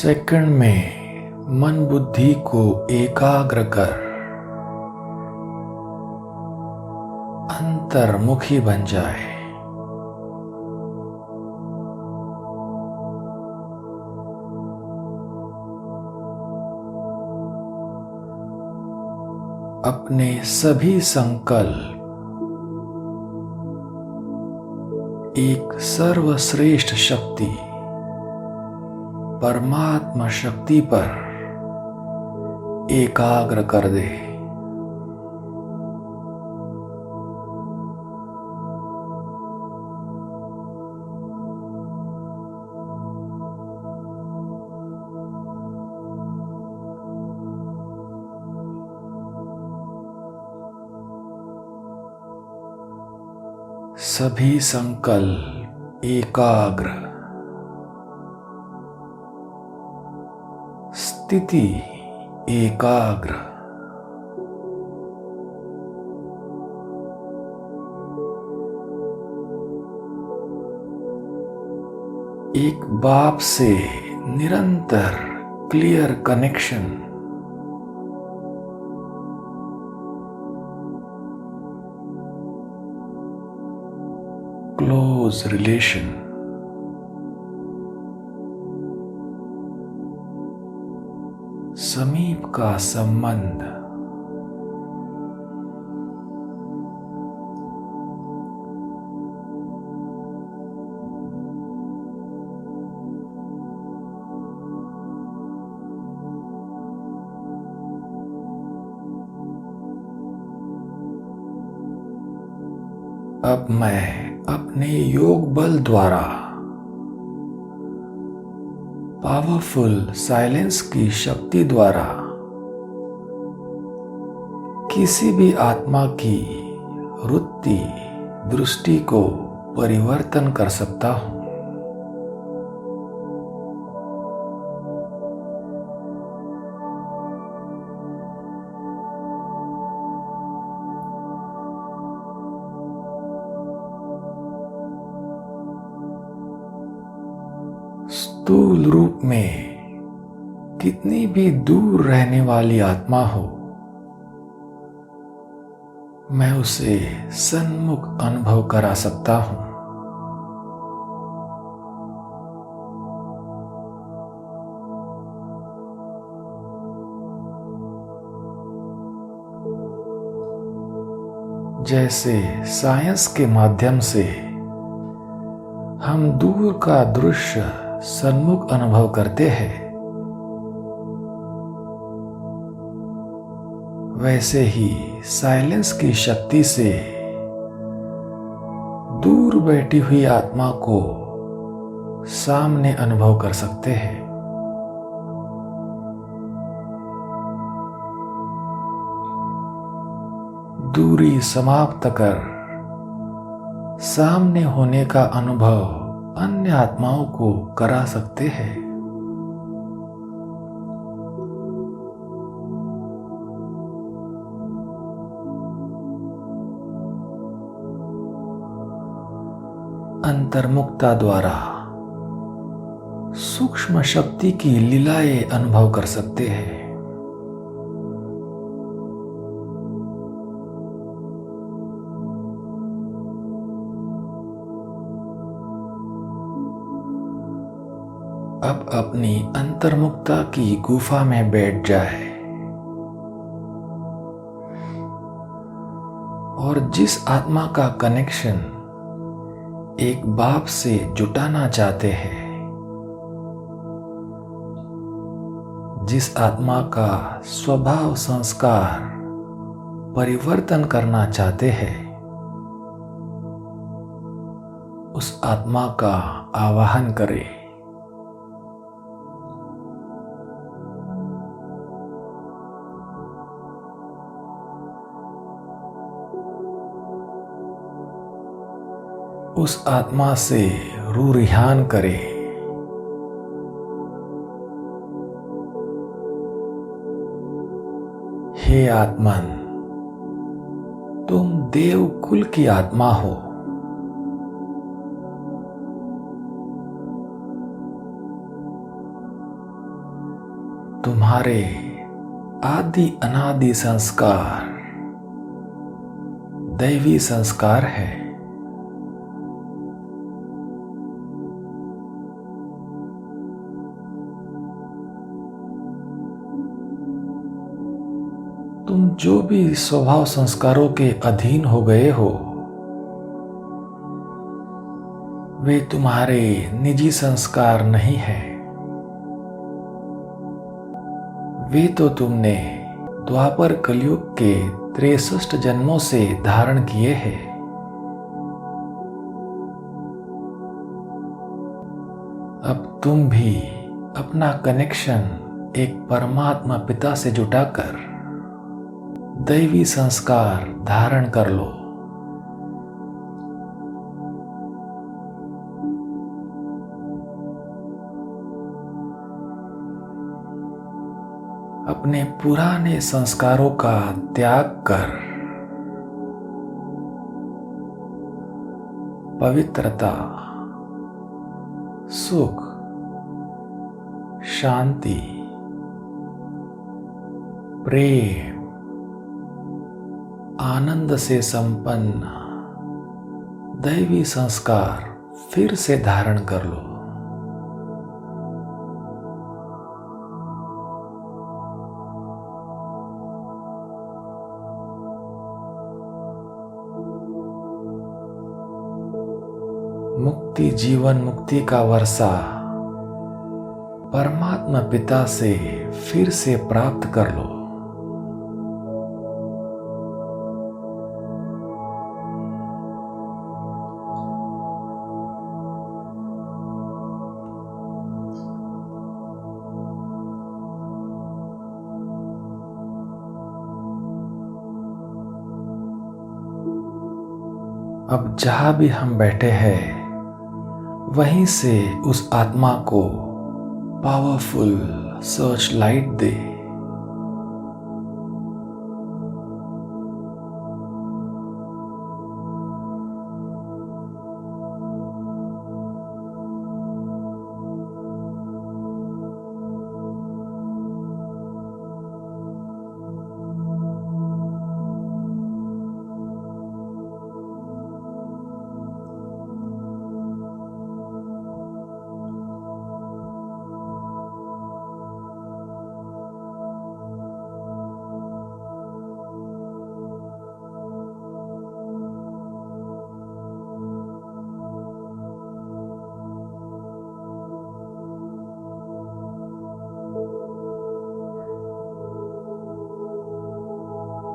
Second में मन बुद्धि को एकाग्र कर अंतर्मुखी बन जाए। अपने सभी संकल्प एक सर्वश्रेष्ठ शक्ति परमात्मा शक्ति पर एकाग्र कर दे। सभी संकल्प एकाग्र, स्थिति एकाग्र, एक बाप से निरंतर क्लियर कनेक्शन, क्लोज रिलेशन, समीप का संबंध, अब मैं अपने योग बल द्वारा पावरफुल साइलेंस की शक्ति द्वारा किसी भी आत्मा की वृत्ति दृष्टि को परिवर्तन कर सकता हूं। स्थूल रूप में कितनी भी दूर रहने वाली आत्मा हो, मैं उसे सन्मुख अनुभव करा सकता हूं। जैसे साइंस के माध्यम से हम दूर का दृश्य सन्मुख अनुभव करते हैं, वैसे ही साइलेंस की शक्ति से दूर बैठी हुई आत्मा को सामने अनुभव कर सकते हैं। दूरी समाप्त कर सामने होने का अनुभव अन्य आत्माओं को करा सकते हैं। अंतर्मुखता द्वारा सूक्ष्म शक्ति की लीलाएं अनुभव कर सकते हैं। अब अपनी अंतर्मुखता की गुफा में बैठ जाए और जिस आत्मा का कनेक्शन एक बाप से जुटाना चाहते हैं, जिस आत्मा का स्वभाव संस्कार परिवर्तन करना चाहते हैं, उस आत्मा का आवाहन करें। उस आत्मा से रूह रिहान करे। हे आत्मन, तुम देव कुल की आत्मा हो। तुम्हारे आदि अनादि संस्कार दैवी संस्कार है। तुम जो भी स्वभाव संस्कारों के अधीन हो गए हो, वे तुम्हारे निजी संस्कार नहीं है। वे तो तुमने द्वापर कलयुग के 63 जन्मों से धारण किए हैं। अब तुम भी अपना कनेक्शन एक परमात्मा पिता से जुटाकर दैवी संस्कार धारण कर लो। अपने पुराने संस्कारों का त्याग कर पवित्रता, सुख, शांति, प्रेम, आनंद से संपन्न दैवी संस्कार फिर से धारण कर लो। मुक्ति, जीवन मुक्ति का वर्षा परमात्मा पिता से फिर से प्राप्त कर लो। अब जहां भी हम बैठे हैं, वहीं से उस आत्मा को पावरफुल सर्च लाइट दे।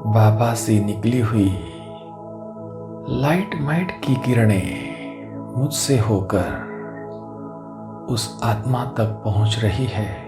बाबा से निकली हुई लाइट माइट की किरणें मुझसे होकर उस आत्मा तक पहुंच रही है।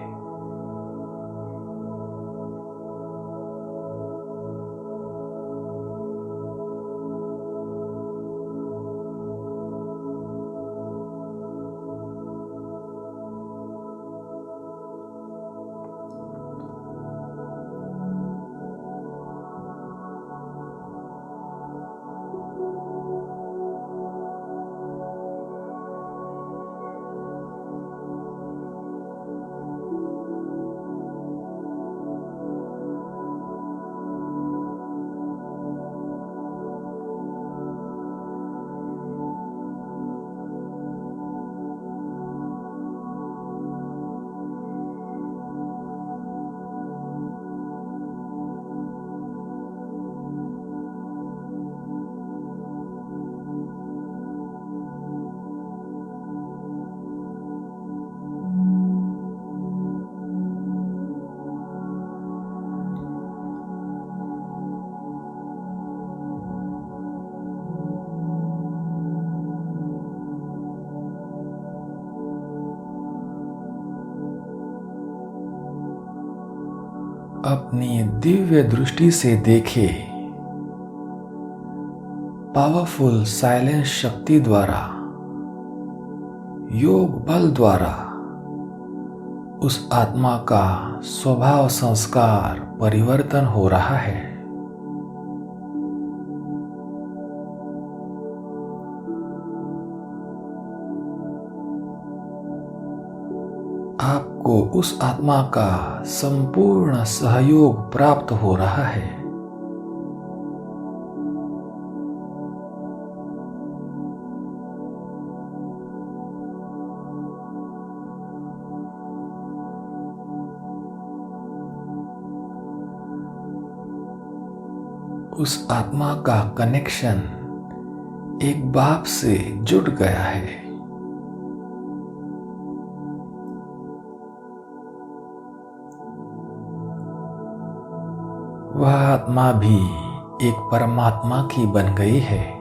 अपनी दिव्य दृष्टि से देखे, पावरफुल साइलेंस शक्ति द्वारा, योग बल द्वारा उस आत्मा का स्वभाव संस्कार परिवर्तन हो रहा है। आपको उस आत्मा का संपूर्ण सहयोग प्राप्त हो रहा है। उस आत्मा का कनेक्शन एक बाप से जुड़ गया है। वह आत्मा भी एक परमात्मा की बन गई है।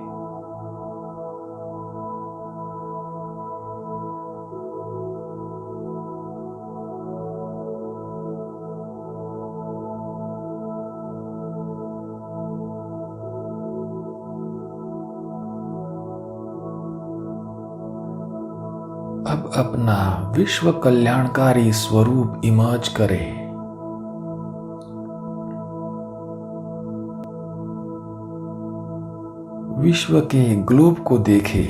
अब अपना विश्व कल्याणकारी स्वरूप इमर्ज करें। विश्व के ग्लोब को देखें।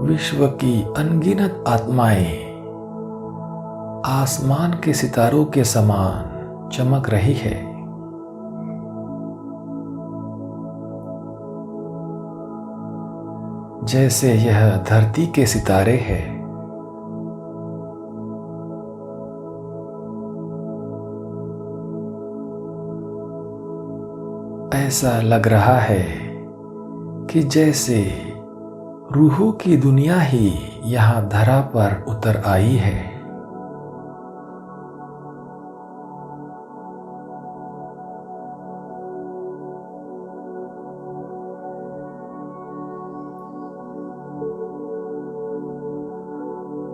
विश्व की अनगिनत आत्माएं आसमान के सितारों के समान चमक रही है। जैसे यह धरती के सितारे हैं। ऐसा लग रहा है कि जैसे रूहों की दुनिया ही यहाँ धरा पर उतर आई है।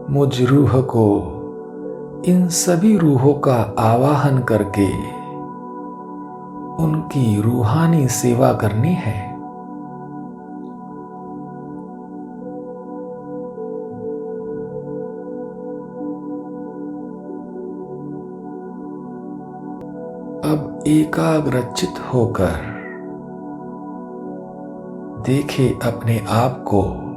मुझ रूह को इन सभी रूहों का आवाहन करके उनकी रूहानी सेवा करनी है। अब एकाग्रचित होकर देखे अपने आप को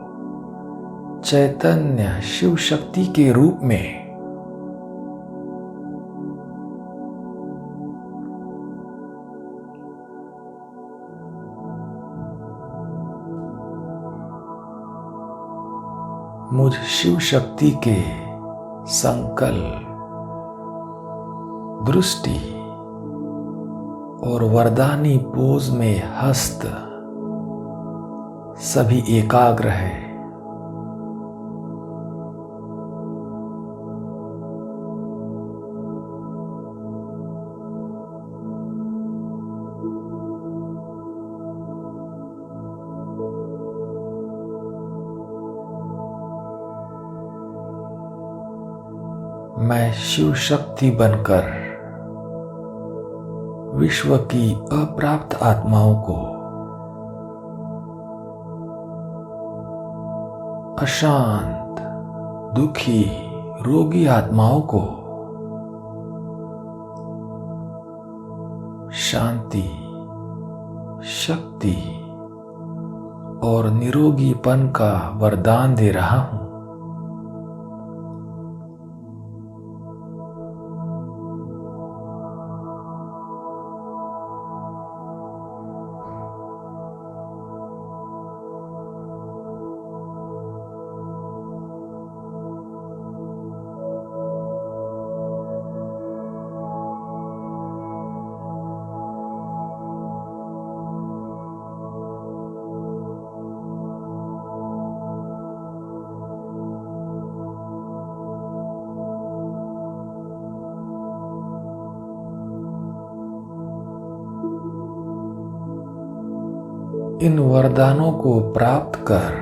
चैतन्य शिव शक्ति के रूप में। मुझ शिव शक्ति के संकल्प, दृष्टि और वरदानी पोज में हस्त सभी एकाग्र है। मैं शिव शक्ति बनकर विश्व की अप्राप्त आत्माओं को, अशांत, दुखी, रोगी आत्माओं को शांति, शक्ति और निरोगीपन का वरदान दे रहा हूं। इन वरदानों को प्राप्त कर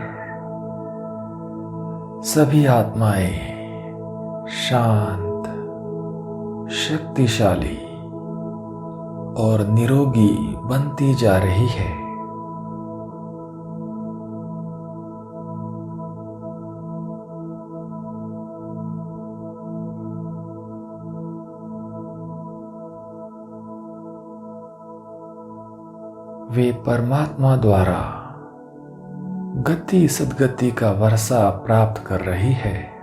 सभी आत्माएं शांत, शक्तिशाली और निरोगी बनती जा रही है। वे परमात्मा द्वारा गति सदगति का वर्षा प्राप्त कर रही है।